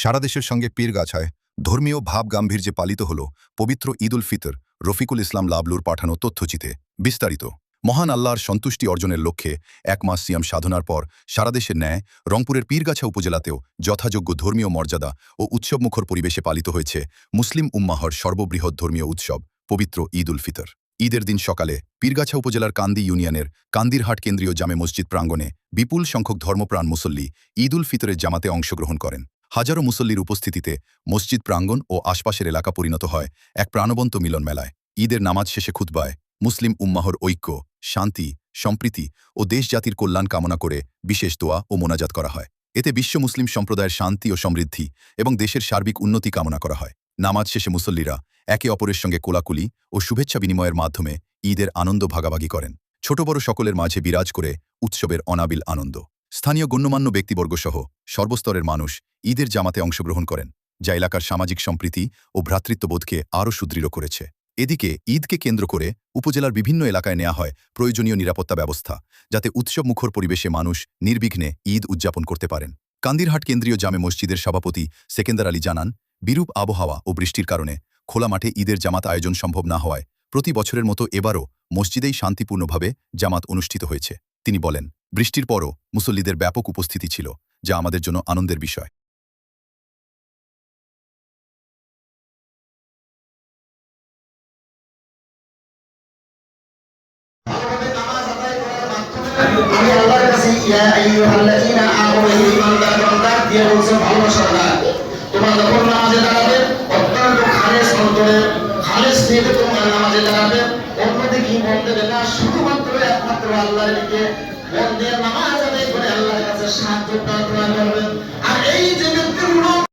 সারা দেশের সঙ্গে পীরগাছায় ধর্মীয় ভাব গাম্ভীর্যে পালিত হল পবিত্র ঈদ উল ফিতর। রফিকুল ইসলাম লাবলুর পাঠানো তথ্যচিতে বিস্তারিত। মহান আল্লাহর সন্তুষ্টি অর্জনের লক্ষ্যে এক মাস সিয়াম সাধনার পর সারা দেশের ন্যায় রংপুরের পীরগাছা উপজেলাতেও যথাযোগ্য ধর্মীয় মর্যাদা ও উৎসবমুখর পরিবেশে পালিত হয়েছে মুসলিম উম্মাহর সর্ববৃহৎ ধর্মীয় উৎসব পবিত্র ঈদ উল ফিতর। ঈদের দিন সকালে পীরগাছা উপজেলার কান্দি ইউনিয়নের কান্দিরহাট কেন্দ্রীয় জামে মসজিদ প্রাঙ্গণে বিপুল সংখ্যক ধর্মপ্রাণ মুসল্লি ঈদ উল ফিতরের জামাতে অংশগ্রহণ করেন। হাজারো মুসল্লির উপস্থিতিতে মসজিদ প্রাঙ্গণ ও আশপাশের এলাকা পরিণত হয় এক প্রাণবন্ত মিলন মেলায়। ঈদের নামাজ শেষে খুতবায় মুসলিম উম্মাহর ঐক্য, শান্তি, সম্প্রীতি ও দেশ জাতির কল্যাণ কামনা করে বিশেষ দোয়া ও মোনাজাত করা হয়। এতে বিশ্ব মুসলিম সম্প্রদায়ের শান্তি ও সমৃদ্ধি এবং দেশের সার্বিক উন্নতি কামনা করা হয়। নামাজ শেষে মুসল্লিরা একে অপরের সঙ্গে কোলাকুলি ও শুভেচ্ছা বিনিময়ের মাধ্যমে ঈদের আনন্দ ভাগাভাগি করেন। ছোট বড় সকলের মাঝে বিরাজ করে উৎসবের অনাবিল আনন্দ। স্থানীয় গণ্যমান্য ব্যক্তিবর্গসহ সর্বস্তরের মানুষ ঈদের জামাতে অংশগ্রহণ করেন, যা এলাকার সামাজিক সম্প্রীতি ও ভ্রাতৃত্ববোধকে আরও সুদৃঢ় করেছে। এদিকে ঈদকে কেন্দ্র করে উপজেলার বিভিন্ন এলাকায় নেওয়া হয় প্রয়োজনীয় নিরাপত্তা ব্যবস্থা, যাতে উৎসবমুখর পরিবেশে মানুষ নির্বিঘ্নে ঈদ উদযাপন করতে পারেন। কান্দিরহাট কেন্দ্রীয় জামে মসজিদের সভাপতি সেকেন্দার আলী জানান, বিরূপ আবহাওয়া ও বৃষ্টির কারণে খোলা মাঠে ঈদের জামাত আয়োজন সম্ভব না হওয়ায় প্রতি বছরের মতো এবারও মসজিদেই শান্তিপূর্ণভাবে জামাত অনুষ্ঠিত হয়েছে। তিনি বলেন, বৃষ্টির পরও মুসল্লিদের ব্যাপক উপস্থিতি ছিল, যা আমাদের জন্য আনন্দের বিষয়। আমি আল্লাহর কাছে ইয়া আইয়ুহাল্লাযীনা আমানু ঈমানদারগণ ডাক দিয়ে বলছে, ভালোবাসা দাও। তোমরা যখন নামাজে দাঁড়াবে অত্যন্ত খালেস অন্তরে খালেস নিয়ে তোমরা নামাজে দাঁড়াবে। অন্যদিকে মন দেবে না, শুধুমাত্র একমাত্র আল্লাহর দিকে মন দিয়ে নামাজ আদায় করে আল্লাহর কাছে সাহায্য প্রার্থনা